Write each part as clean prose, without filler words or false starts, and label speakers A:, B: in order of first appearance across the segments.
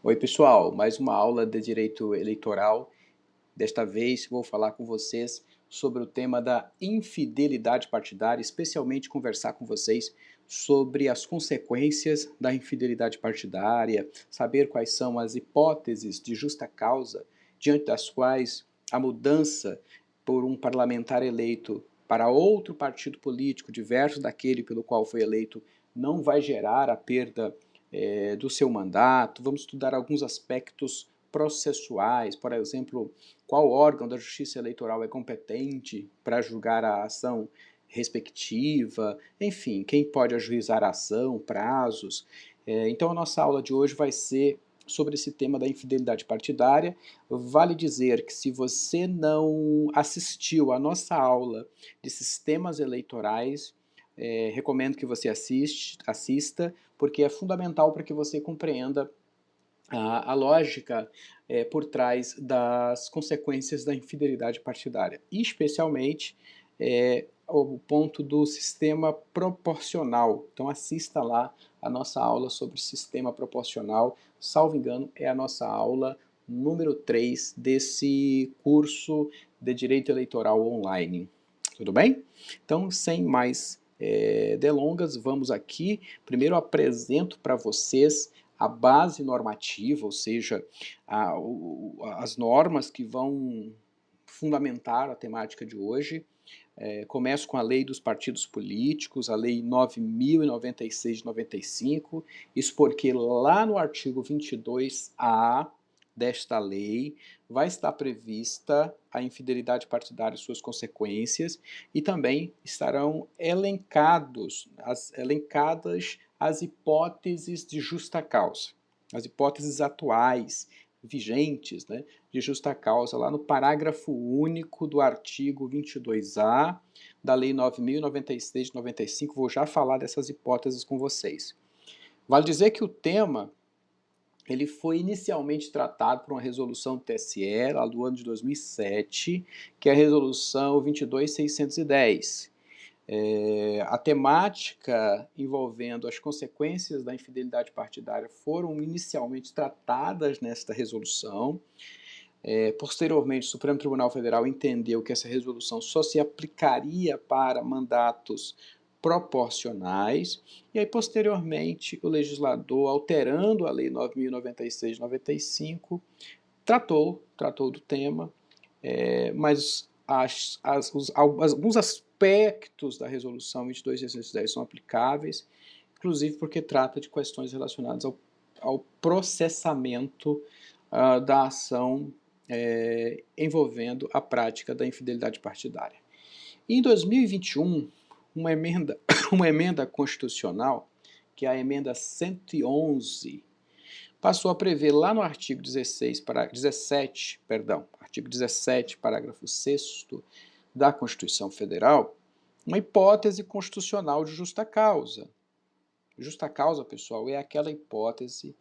A: Oi, pessoal, mais uma aula de direito eleitoral. Desta vez vou falar com vocês sobre o tema da infidelidade partidária, especialmente conversar com vocês sobre as consequências da infidelidade partidária, saber quais são as hipóteses de justa causa diante das quais a mudança por um parlamentar eleito para outro partido político diverso daquele pelo qual foi eleito não vai gerar a perda do seu mandato. Vamos estudar alguns aspectos processuais, por exemplo, qual órgão da Justiça Eleitoral é competente para julgar a ação respectiva, enfim, quem pode ajuizar a ação, prazos. Então a nossa aula de hoje vai ser sobre esse tema da infidelidade partidária. Vale dizer que se você não assistiu à nossa aula de sistemas eleitorais, recomendo que você assista, porque é fundamental para que você compreenda a lógica por trás das consequências da infidelidade partidária, e especialmente o ponto do sistema proporcional. Então assista lá a nossa aula sobre sistema proporcional, salvo engano, é a nossa aula número 3 desse curso de Direito Eleitoral Online. Tudo bem? Então, sem mais delongas, vamos aqui. Primeiro apresento para vocês a base normativa, ou seja, as normas que vão fundamentar a temática de hoje. Começo com a Lei dos Partidos Políticos, a Lei 9.096 de 95, isso porque lá no artigo 22A desta lei vai estar prevista a infidelidade partidária e suas consequências, e também estarão elencadas as hipóteses de justa causa, as hipóteses atuais, vigentes, né, de justa causa, lá no parágrafo único do artigo 22A da Lei 9.096 de 95, vou já falar dessas hipóteses com vocês. Vale dizer que o tema ele foi inicialmente tratado por uma resolução do TSE, lá do ano de 2007, que é a resolução 22.610. A temática envolvendo as consequências da infidelidade partidária foram inicialmente tratadas nesta resolução. Posteriormente, o Supremo Tribunal Federal entendeu que essa resolução só se aplicaria para mandatos proporcionais, e aí posteriormente o legislador, alterando a Lei 9.096 de 95, tratou do tema, mas alguns aspectos da resolução 22.610 são aplicáveis, inclusive porque trata de questões relacionadas ao processamento da ação envolvendo a prática da infidelidade partidária. Em 2021, uma emenda constitucional, que é a emenda 111, passou a prever lá no artigo 17, parágrafo 6º da Constituição Federal, uma hipótese constitucional de justa causa. Justa causa, pessoal, é aquela hipótese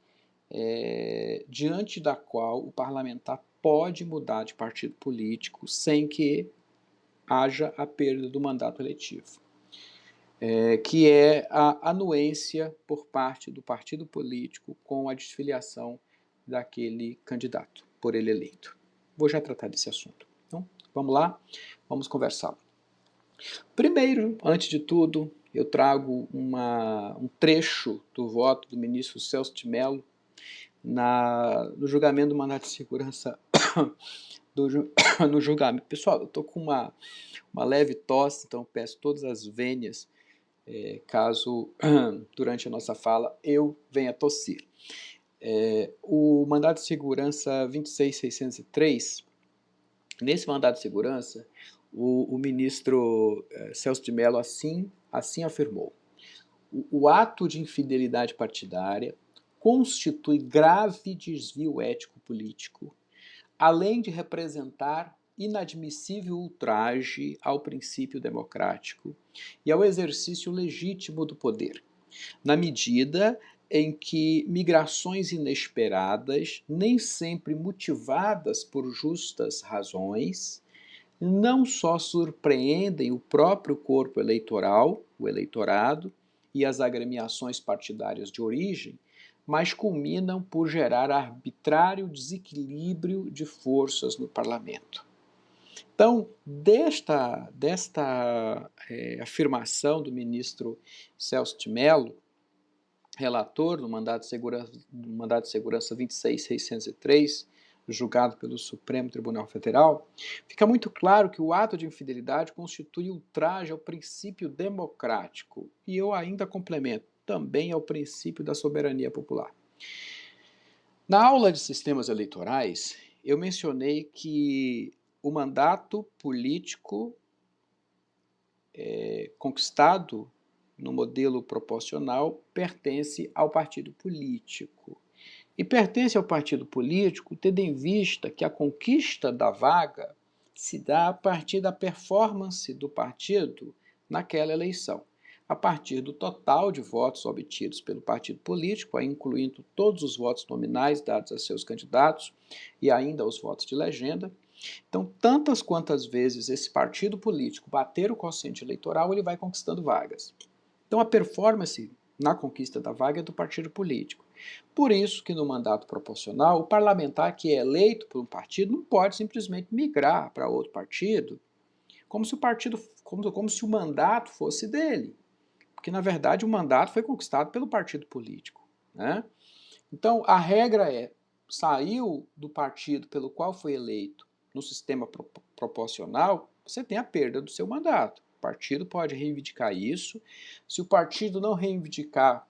A: diante da qual o parlamentar pode mudar de partido político sem que haja a perda do mandato eletivo, que é a anuência por parte do partido político com a desfiliação daquele candidato por ele eleito. Vou já tratar desse assunto. Então, vamos lá, vamos conversar. Primeiro, antes de tudo, eu trago um trecho do voto do ministro Celso de Mello no julgamento do mandato de segurança no julgamento. Pessoal, eu estou com uma leve tosse, então peço todas as vênias caso durante a nossa fala eu venha tossir. O mandato de segurança 26.603, nesse mandato de segurança, o ministro Celso de Mello assim afirmou: o ato de infidelidade partidária constitui grave desvio ético-político, além de representar inadmissível ultraje ao princípio democrático e ao exercício legítimo do poder, na medida em que migrações inesperadas, nem sempre motivadas por justas razões, não só surpreendem o próprio corpo eleitoral, o eleitorado, e as agremiações partidárias de origem, mas culminam por gerar arbitrário desequilíbrio de forças no parlamento. Então, desta afirmação do ministro Celso de Mello, relator do mandato de segurança 26603, julgado pelo Supremo Tribunal Federal, fica muito claro que o ato de infidelidade constitui ultraje ao princípio democrático, e eu ainda complemento, também ao princípio da soberania popular. Na aula de sistemas eleitorais, eu mencionei que o mandato político conquistado no modelo proporcional pertence ao partido político. E pertence ao partido político tendo em vista que a conquista da vaga se dá a partir da performance do partido naquela eleição, a partir do total de votos obtidos pelo partido político, incluindo todos os votos nominais dados a seus candidatos e ainda os votos de legenda. Então, tantas quantas vezes esse partido político bater o quociente eleitoral, ele vai conquistando vagas. Então, a performance na conquista da vaga é do partido político. Por isso que no mandato proporcional, o parlamentar que é eleito por um partido não pode simplesmente migrar para outro partido, como se o mandato fosse dele. Porque, na verdade, o mandato foi conquistado pelo partido político, né? Então, a regra é, saiu do partido pelo qual foi eleito no sistema proporcional, você tem a perda do seu mandato. O partido pode reivindicar isso. Se o partido não reivindicar,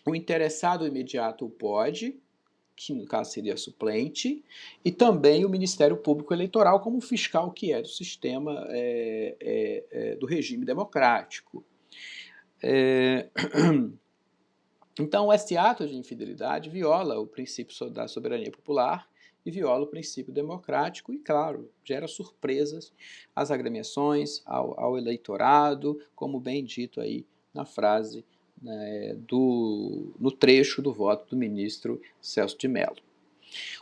A: o interessado imediato pode, que no caso seria suplente, e também o Ministério Público Eleitoral como fiscal que é do sistema do regime democrático. Então, esse ato de infidelidade viola o princípio da soberania popular e viola o princípio democrático e, claro, gera surpresas às agremiações, ao eleitorado, como bem dito aí na frase, né, no trecho do voto do ministro Celso de Mello.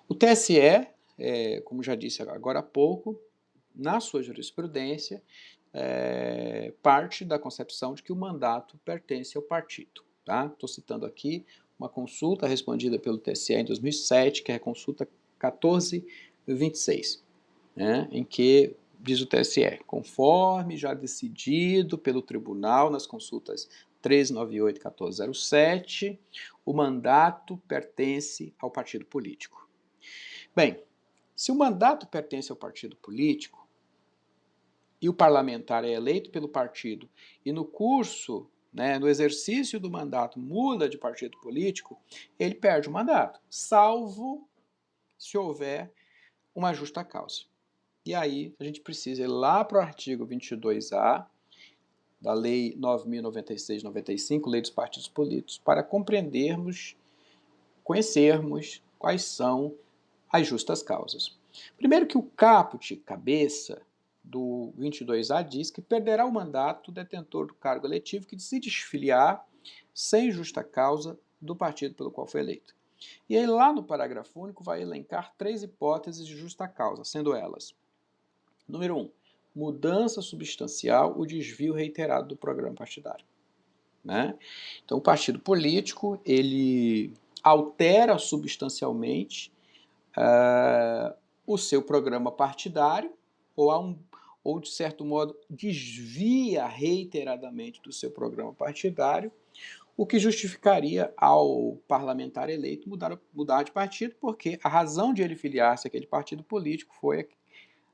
A: O TSE, como já disse agora há pouco, na sua jurisprudência, parte da concepção de que o mandato pertence ao partido. Estou citando aqui uma consulta respondida pelo TSE em 2007, que é a consulta 1426, né, em que diz o TSE, conforme já decidido pelo tribunal nas consultas 1398 e 1407, o mandato pertence ao partido político. Bem, se o mandato pertence ao partido político e o parlamentar é eleito pelo partido e no curso, no exercício do mandato, muda de partido político, ele perde o mandato, salvo se houver uma justa causa. E aí a gente precisa ir lá para o artigo 22A da Lei 9.096/95, Lei dos Partidos Políticos, para conhecermos quais são as justas causas. Primeiro que o caput, cabeça, do 22A diz que perderá o mandato o detentor do cargo eletivo que se desfiliar sem justa causa do partido pelo qual foi eleito. E aí lá no parágrafo único vai elencar 3 hipóteses de justa causa, sendo elas: número 1, mudança substancial ou desvio reiterado do programa partidário. Né? Então o partido político ele altera substancialmente o seu programa partidário ou de certo modo desvia reiteradamente do seu programa partidário, o que justificaria ao parlamentar eleito mudar de partido, porque a razão de ele filiar-se àquele partido político foi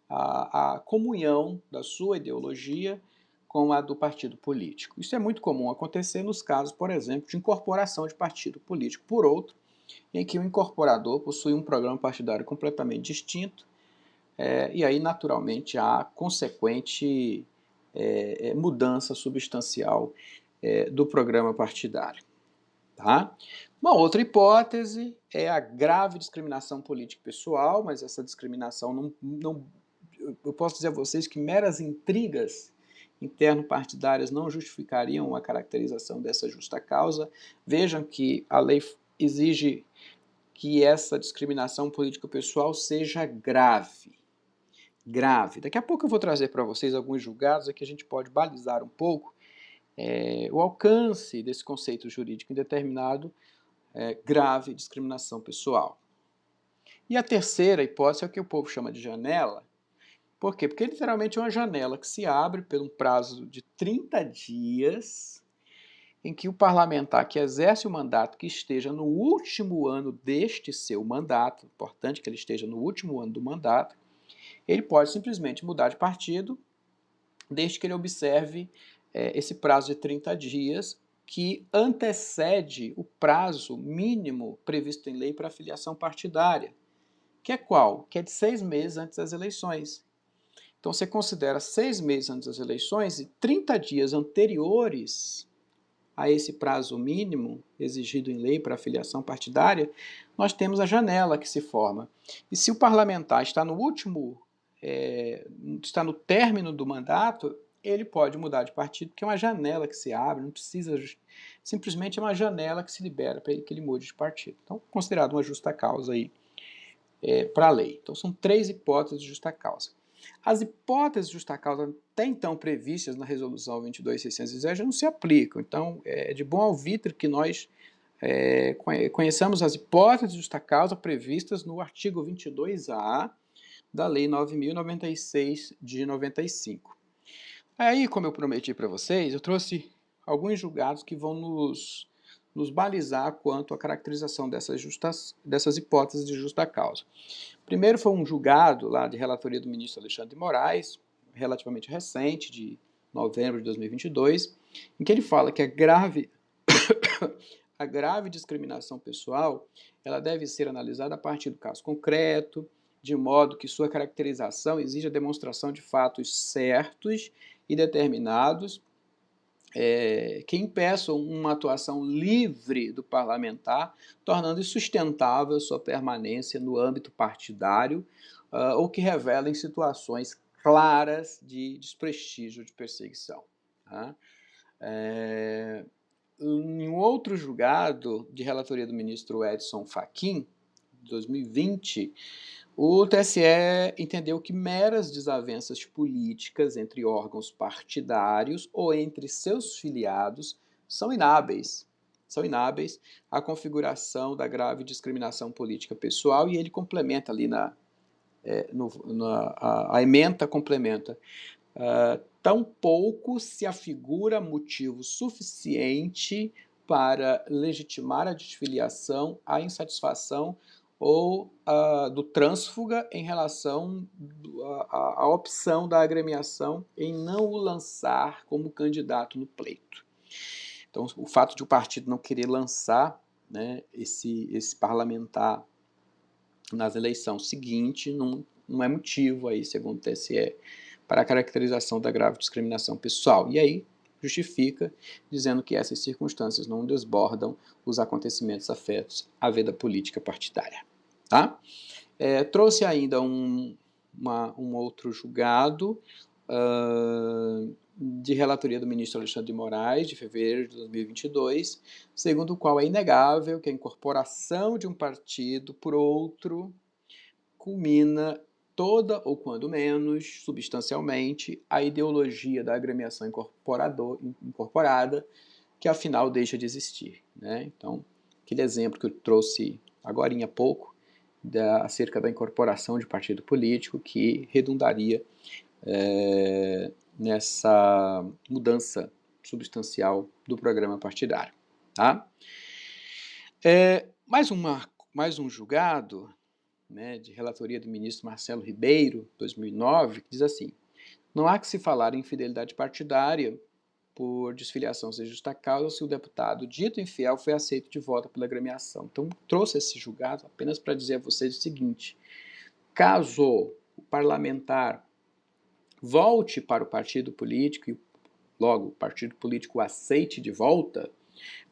A: a comunhão da sua ideologia com a do partido político. Isso é muito comum acontecer nos casos, por exemplo, de incorporação de partido político por outro, em que o incorporador possui um programa partidário completamente distinto, e aí, naturalmente, há consequente mudança substancial do programa partidário. Tá? Uma outra hipótese é a grave discriminação política pessoal, mas essa discriminação eu posso dizer a vocês que meras intrigas interno-partidárias não justificariam a caracterização dessa justa causa. Vejam que a lei exige que essa discriminação política pessoal seja grave. Daqui a pouco eu vou trazer para vocês alguns julgados aqui a gente pode balizar um pouco o alcance desse conceito jurídico indeterminado grave discriminação pessoal. E a terceira hipótese é o que o povo chama de janela. Por quê? Porque literalmente é uma janela que se abre por um prazo de 30 dias, em que o parlamentar que exerce o mandato, que esteja no último ano deste seu mandato, importante que ele esteja no último ano do mandato, ele pode simplesmente mudar de partido, desde que ele observe esse prazo de 30 dias, que antecede o prazo mínimo previsto em lei para a filiação partidária, que é qual? Que é de 6 meses antes das eleições. Então você considera 6 meses antes das eleições e 30 dias anteriores a esse prazo mínimo exigido em lei para a filiação partidária, nós temos a janela que se forma. E se o parlamentar está no está no término do mandato, ele pode mudar de partido, porque é uma janela que se abre, não precisa, simplesmente é uma janela que se libera para que ele mude de partido. Então, considerado uma justa causa aí para a lei. Então, são 3 hipóteses de justa causa. As hipóteses de justa causa até então previstas na resolução 22.610 já não se aplicam. Então, é de bom alvitre que nós conheçamos as hipóteses de justa causa previstas no artigo 22A da Lei 9.096 de 95. Aí, como eu prometi para vocês, eu trouxe alguns julgados que vão nos balizar quanto à caracterização dessas hipóteses de justa causa. Primeiro foi um julgado lá de relatoria do ministro Alexandre de Moraes, relativamente recente, de novembro de 2022, em que ele fala que a grave discriminação pessoal ela deve ser analisada a partir do caso concreto, de modo que sua caracterização exija a demonstração de fatos certos e determinados que impeçam uma atuação livre do parlamentar, tornando insustentável sua permanência no âmbito partidário ou que revelem situações claras de desprestígio, de perseguição. Tá? Em um outro julgado de relatoria do ministro Edson Fachin, de 2020, o TSE entendeu que meras desavenças políticas entre órgãos partidários ou entre seus filiados são inábeis à configuração da grave discriminação política pessoal, e ele complementa ali a ementa complementa. Tampouco se afigura motivo suficiente para legitimar a desfiliação à insatisfação ou do trânsfuga em relação à opção da agremiação em não o lançar como candidato no pleito. Então, o fato de o partido não querer lançar, né, esse parlamentar nas eleições seguintes não é motivo aí, segundo o TSE, para a caracterização da grave discriminação pessoal. E aí justifica dizendo que essas circunstâncias não desbordam os acontecimentos afetos à vida política partidária. Tá? Trouxe ainda um outro julgado de relatoria do ministro Alexandre de Moraes, de fevereiro de 2022, segundo o qual é inegável que a incorporação de um partido por outro culmina toda ou quando menos, substancialmente, a ideologia da agremiação incorporada, que afinal deixa de existir. Né? Então, aquele exemplo que eu trouxe agora há pouco, acerca da incorporação de partido político, que redundaria nessa mudança substancial do programa partidário. Tá? Mais um julgado, né, de relatoria do ministro Marcelo Ribeiro, 2009, que diz assim: não há que se falar em infidelidade partidária por desfiliação sem justa causa se o deputado dito infiel foi aceito de volta pela agremiação. Então, trouxe esse julgado apenas para dizer a vocês o seguinte: caso o parlamentar volte para o partido político e logo o partido político o aceite de volta,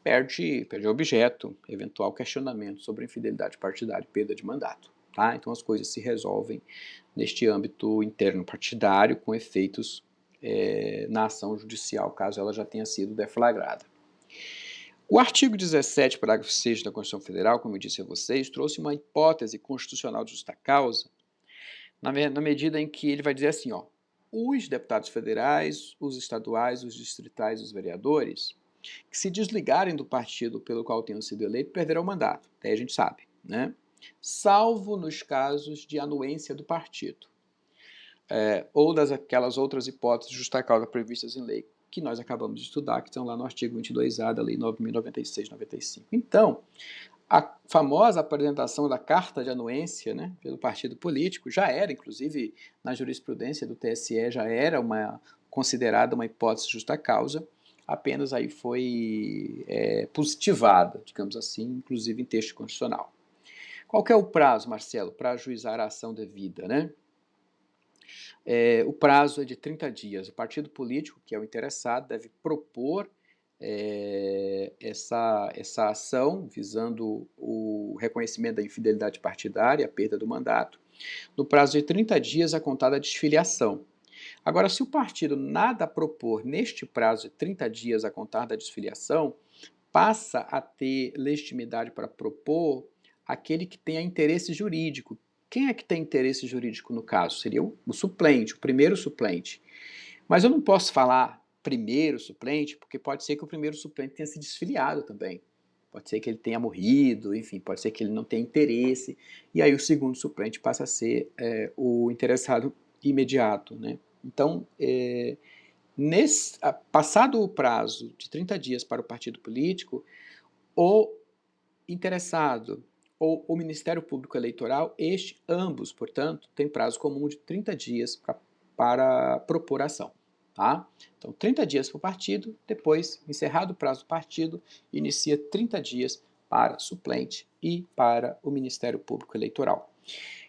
A: perde objeto eventual questionamento sobre infidelidade partidária e perda de mandato. Tá? Então as coisas se resolvem neste âmbito interno partidário com efeitos na ação judicial, caso ela já tenha sido deflagrada. O artigo 17, parágrafo 6 da Constituição Federal, como eu disse a vocês, trouxe uma hipótese constitucional de justa causa, na medida em que ele vai dizer assim, os deputados federais, os estaduais, os distritais, os vereadores, que se desligarem do partido pelo qual tenham sido eleitos, perderão o mandato. Daí a gente sabe, né? Salvo nos casos de anuência do partido, ou aquelas outras hipóteses de justa causa previstas em lei, que nós acabamos de estudar, que estão lá no artigo 22A da Lei 9.096/95. Então, a famosa apresentação da carta de anuência, né, pelo partido político já era, inclusive na jurisprudência do TSE, já era considerada uma hipótese de justa causa, apenas aí foi positivada, digamos assim, inclusive em texto constitucional. Qual que é o prazo, Marcelo, para ajuizar a ação devida, né? O prazo é de 30 dias. O partido político, que é o interessado, deve propor essa ação visando o reconhecimento da infidelidade partidária, a perda do mandato, no prazo de 30 dias a contar da desfiliação. Agora, se o partido nada propor neste prazo de 30 dias a contar da desfiliação, passa a ter legitimidade para propor aquele que tenha interesse jurídico. Quem é que tem interesse jurídico no caso? Seria o suplente, o primeiro suplente. Mas eu não posso falar primeiro suplente, porque pode ser que o primeiro suplente tenha se desfiliado também. Pode ser que ele tenha morrido, enfim, pode ser que ele não tenha interesse, e aí o segundo suplente passa a ser o interessado imediato, né? Então, passado o prazo de 30 dias para o partido político, o interessado ou o Ministério Público Eleitoral, ambos, portanto, têm prazo comum de 30 dias para propor ação. Tá? Então, 30 dias para o partido, depois, encerrado o prazo do partido, inicia 30 dias para suplente e para o Ministério Público Eleitoral.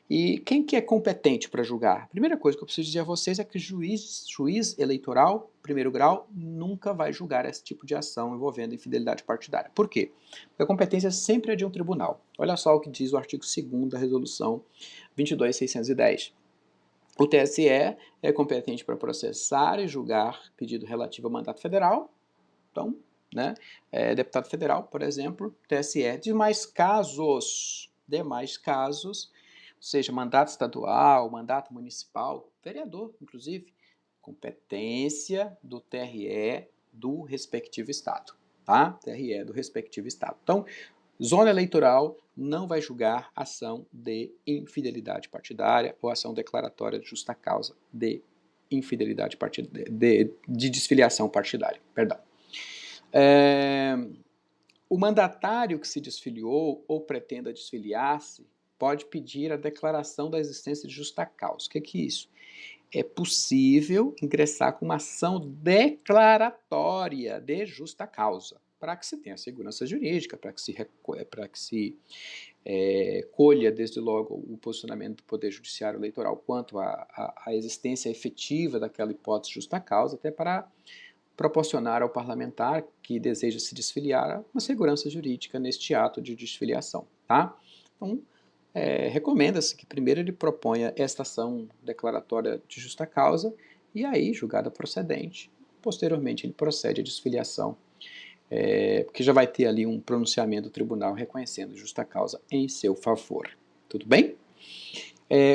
A: E quem que é competente para julgar? A primeira coisa que eu preciso dizer a vocês é que o juiz eleitoral, primeiro grau, nunca vai julgar esse tipo de ação envolvendo infidelidade partidária. Por quê? Porque a competência sempre é de um tribunal. Olha só o que diz o artigo 2º da resolução 22.610. O TSE é competente para processar e julgar pedido relativo ao mandato federal. Então, né, deputado federal, por exemplo, TSE. Demais casos, ou seja, mandato estadual, mandato municipal, vereador, inclusive, competência do TRE do respectivo estado, tá? TRE do respectivo estado. Então, zona eleitoral não vai julgar ação de infidelidade partidária ou ação declaratória de justa causa de infidelidade partidária, de desfiliação partidária, perdão. O mandatário que se desfiliou ou pretenda desfiliar-se pode pedir a declaração da existência de justa causa. O que é isso? É possível ingressar com uma ação declaratória de justa causa, para que se tenha segurança jurídica, para que se colha desde logo o posicionamento do Poder Judiciário Eleitoral quanto à existência efetiva daquela hipótese de justa causa, até para proporcionar ao parlamentar que deseja se desfiliar uma segurança jurídica neste ato de desfiliação, tá? Então, recomenda-se que primeiro ele proponha esta ação declaratória de justa causa e aí, julgada procedente, posteriormente ele procede à desfiliação, porque já vai ter ali um pronunciamento do tribunal reconhecendo justa causa em seu favor. Tudo bem?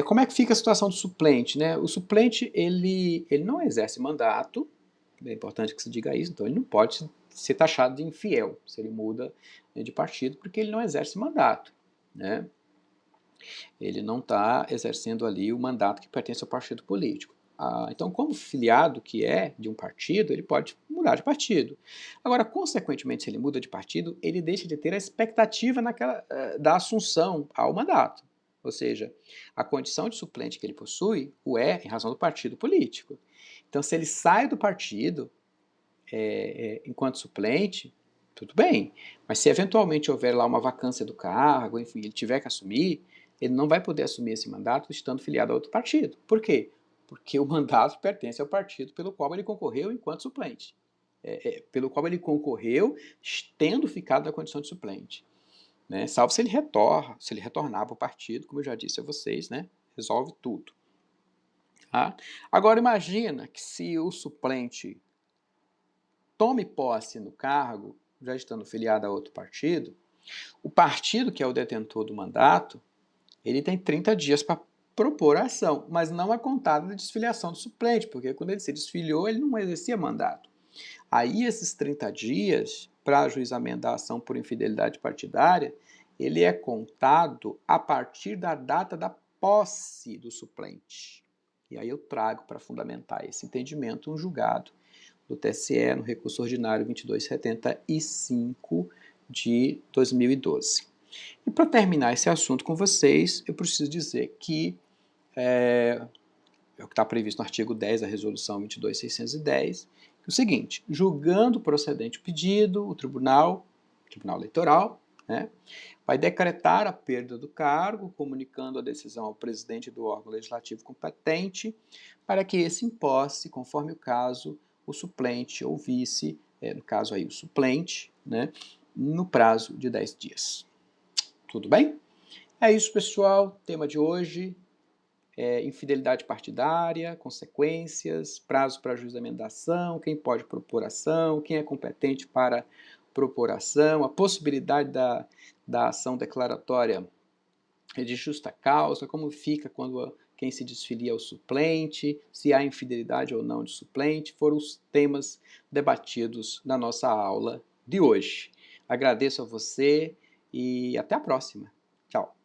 A: Como é que fica a situação do suplente, né? O suplente, ele não exerce mandato, é importante que se diga isso, então ele não pode ser taxado de infiel se ele muda de partido, porque ele não exerce mandato, né? Ele não está exercendo ali o mandato que pertence ao partido político. Então, como filiado que é de um partido, ele pode mudar de partido. Agora, consequentemente, se ele muda de partido, ele deixa de ter a expectativa da assunção ao mandato. Ou seja, a condição de suplente que ele possui o é em razão do partido político. Então, se ele sai do partido enquanto suplente, tudo bem. Mas se eventualmente houver lá uma vacância do cargo, enfim, ele tiver que assumir, ele não vai poder assumir esse mandato estando filiado a outro partido. Por quê? Porque o mandato pertence ao partido pelo qual ele concorreu enquanto suplente. Pelo qual ele concorreu tendo ficado na condição de suplente. Né? Salvo se ele retornar para o partido, como eu já disse a vocês, né? Resolve tudo. Tá? Agora imagina que se o suplente tome posse no cargo, já estando filiado a outro partido, o partido que é o detentor do mandato, ele tem 30 dias para propor a ação, mas não a contada de desfiliação do suplente, porque quando ele se desfiliou, ele não exercia mandato. Aí esses 30 dias para ajuizamento da ação por infidelidade partidária, ele é contado a partir da data da posse do suplente. E aí eu trago para fundamentar esse entendimento um julgado do TSE no recurso ordinário 2275 de 2012. E para terminar esse assunto com vocês, eu preciso dizer que é o que está previsto no artigo 10 da resolução 22610, que é o seguinte: julgando procedente o pedido, o Tribunal Eleitoral, né, vai decretar a perda do cargo, comunicando a decisão ao presidente do órgão legislativo competente, para que esse imposse, conforme o caso, o suplente ou vice, no caso aí o suplente, né, no prazo de 10 dias. Tudo bem? É isso, pessoal. Tema de hoje é infidelidade partidária, consequências, prazo para ajuizamento da ação, quem pode propor ação, quem é competente para propor ação, a possibilidade da ação declaratória de justa causa, como fica quando quem se desfilia é o suplente, se há infidelidade ou não de suplente, foram os temas debatidos na nossa aula de hoje. Agradeço a você e até a próxima. Tchau.